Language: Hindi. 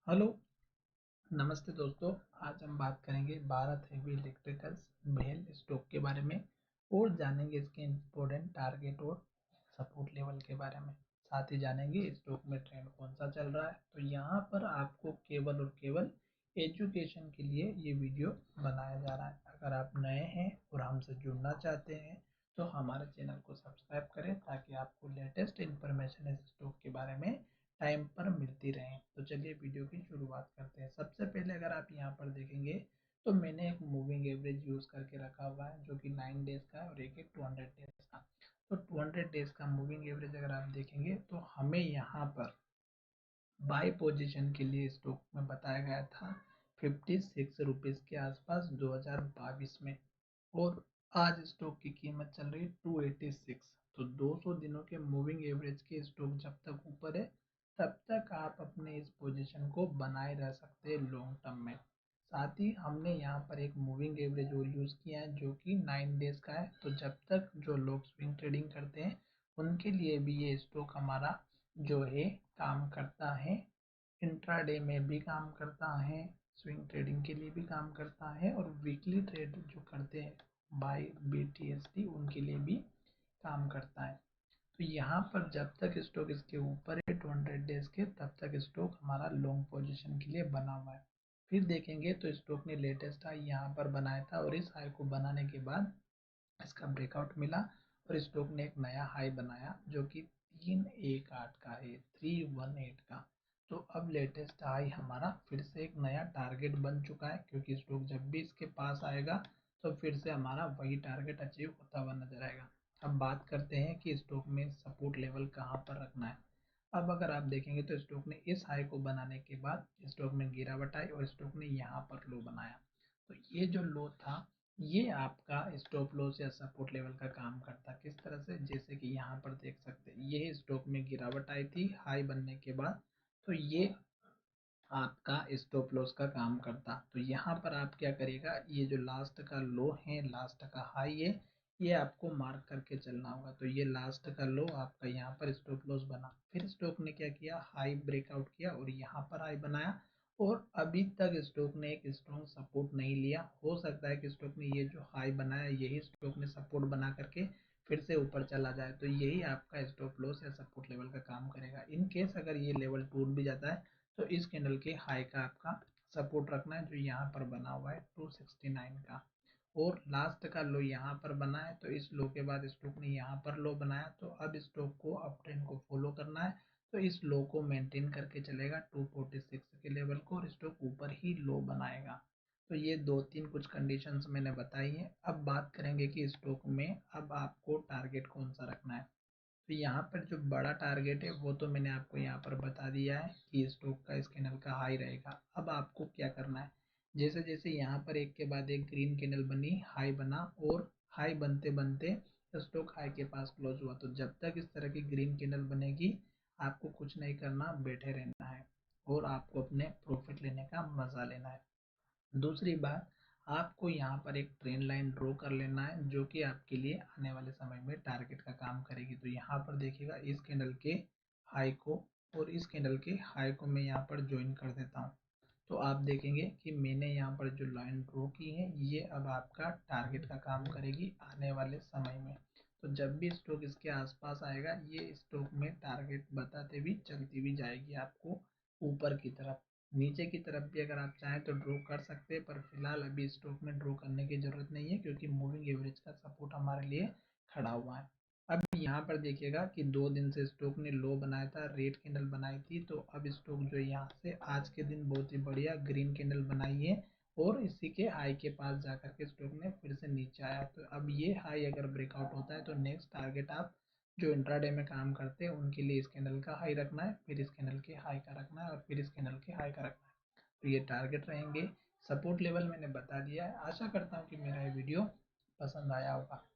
हेलो। नमस्ते दोस्तों। आज हम बात करेंगे भारत हेवी इलेक्ट्रिकल्स बेल स्टॉक के बारे में और जानेंगे इसके इम्पोर्टेंट टारगेट और सपोर्ट लेवल के बारे में। साथ ही जानेंगे स्टॉक में ट्रेंड कौन सा चल रहा है। तो यहाँ पर आपको केवल और केवल एजुकेशन के लिए ये वीडियो बनाया जा रहा है। अगर आप नए हैं और हमसे जुड़ना चाहते हैं तो हमारे चैनल को सब्सक्राइब करें ताकि आपको लेटेस्ट इन्फॉर्मेशन इस स्टॉक के बारे में टाइम पर मिलती रहे। तो चलिए वीडियो की शुरुआत करते हैं। सबसे पहले अगर आप यहाँ पर देखेंगे तो मैंने एक मूविंग एवरेज यूज करके रखा हुआ है जो कि 9 डेज का है और एक 200 डेज का। तो 200 डेज का मूविंग एवरेज अगर आप देखेंगे तो हमें यहाँ पर बाई पोजीशन के लिए स्टॉक में बताया गया था 56 रुपीज़ के आसपास 2022 में, और आज स्टॉक की कीमत चल रही है 286। तो 200 दिनों के मूविंग एवरेज के स्टॉक जब तक ऊपर है तब तक आप अपने इस पोजीशन को बनाए रह सकते हैं लॉन्ग टर्म में। साथ ही हमने यहाँ पर एक मूविंग एवरेज और यूज़ किया है जो कि 9 डेज का है। तो जब तक जो लोग स्विंग ट्रेडिंग करते हैं उनके लिए भी ये स्टॉक हमारा जो है काम करता है। इंट्राडे में भी काम करता है, स्विंग ट्रेडिंग के लिए भी काम करता है और वीकली ट्रेड जो करते हैं बाय BTSD उनके लिए भी काम करता है। तो यहाँ पर जब तक स्टॉक इसके ऊपर है 200 डेज के तब तक स्टॉक हमारा लॉन्ग पोजीशन के लिए बना हुआ है। फिर देखेंगे तो स्टॉक ने लेटेस्ट हाई यहाँ पर बनाया था और इस हाई को बनाने के बाद इसका ब्रेकआउट मिला और स्टॉक ने एक नया हाई बनाया जो कि 318 का है, 318 का। तो अब लेटेस्ट हाई हमारा फिर से एक नया टारगेट बन चुका है क्योंकि स्टॉक जब भी इसके पास आएगा तो फिर से हमारा वही टारगेट अचीव होता हुआ नजर आएगा। अब बात करते हैं कि स्टॉक में सपोर्ट लेवल कहाँ पर रखना है। अब अगर आप देखेंगे तो स्टॉक ने इस हाई को बनाने के बाद स्टॉक में गिरावट आई और स्टॉक ने यहाँ पर लो बनाया। तो ये जो लो था ये आपका स्टॉप लॉस या सपोर्ट लेवल का काम करता है। किस तरह से, जैसे कि यहाँ पर देख सकते हैं ये स्टॉक में गिरावट आई थी हाई बनने के बाद, तो ये आपका स्टॉप लॉस का काम करता। तो यहाँ पर आप क्या करिएगा, ये जो लास्ट का लो है लास्ट का हाई है ये आपको मार्क करके चलना होगा। तो ये लास्ट का लो आपका यहाँ पर स्टॉप लॉस बना। फिर स्टॉक ने क्या किया, हाई ब्रेकआउट किया और यहाँ पर हाई बनाया और अभी तक स्टॉक ने एक स्ट्रॉन्ग सपोर्ट नहीं लिया। हो सकता है कि स्टॉक ने ये जो हाई बनाया यही स्टॉक ने सपोर्ट बना करके फिर से ऊपर चला जाए। तो यही आपका स्टॉप लॉस या सपोर्ट लेवल का काम करेगा। इन केस अगर ये लेवल टूट भी जाता है तो इस कैंडल के हाई का आपका सपोर्ट रखना है जो यहाँ पर बना हुआ है 269 का, और लास्ट का लो यहाँ पर बना है। तो इस लो के बाद स्टॉक ने यहाँ पर लो बनाया तो अब स्टॉक को अप ट्रेंड को फॉलो करना है। तो इस लो को मेंटेन करके चलेगा 246 के लेवल को और स्टॉक ऊपर ही लो बनाएगा। तो ये दो तीन कुछ कंडीशंस मैंने बताई है। अब बात करेंगे कि स्टॉक में अब आपको टारगेट कौन सा रखना है। तो यहाँ पर जो बड़ा टारगेट है वो तो मैंने आपको यहाँ पर बता दिया है कि स्टॉक का इस कैंडल का हाई रहेगा। अब आपको क्या करना है, जैसे जैसे यहाँ पर एक के बाद एक ग्रीन कैंडल बनी, हाई बना और हाई बनते बनते स्टॉक हाई के पास क्लोज हुआ, तो जब तक इस तरह की ग्रीन कैंडल बनेगी आपको कुछ नहीं करना, बैठे रहना है और आपको अपने प्रॉफिट लेने का मजा लेना है। दूसरी बात, आपको यहाँ पर एक ट्रेंड लाइन ड्रॉ कर लेना है जो कि आपके लिए आने वाले समय में टारगेट का काम करेगी। तो यहाँ पर देखिएगा इस कैंडल के हाई को और इस कैंडल के हाई को मैं यहाँ पर ज्वाइन कर देता हूँ। तो आप देखेंगे कि मैंने यहाँ पर जो लाइन ड्रॉ की है ये अब आपका टारगेट का काम करेगी आने वाले समय में। तो जब भी स्टॉक इसके आसपास आएगा ये स्टॉक में टारगेट बताते भी चलती भी जाएगी आपको ऊपर की तरफ। नीचे की तरफ भी अगर आप चाहें तो ड्रॉ कर सकते हैं, पर फिलहाल अभी स्टॉक में ड्रॉ करने की ज़रूरत नहीं है क्योंकि मूविंग एवरेज का सपोर्ट हमारे लिए खड़ा हुआ है। अब यहाँ पर देखिएगा कि 2 दिन से स्टॉक ने लो बनाया था, रेड कैंडल बनाई थी। तो अब स्टॉक जो यहाँ से आज के दिन बहुत ही बढ़िया ग्रीन कैंडल बनाई है और इसी के हाई के पास जाकर के स्टॉक ने फिर से नीचे आया। तो अब ये हाई अगर ब्रेकआउट होता है तो नेक्स्ट टारगेट आप जो इंट्राडे में काम करते हैं उनके लिए इस कैंडल का हाई रखना है, फिर इस कैंडल के हाई का रखना है और फिर इस कैंडल के हाई का रखना है। तो ये टारगेट रहेंगे। सपोर्ट लेवल मैंने बता दिया है। आशा करता हूँ कि मेरा ये वीडियो पसंद आया होगा।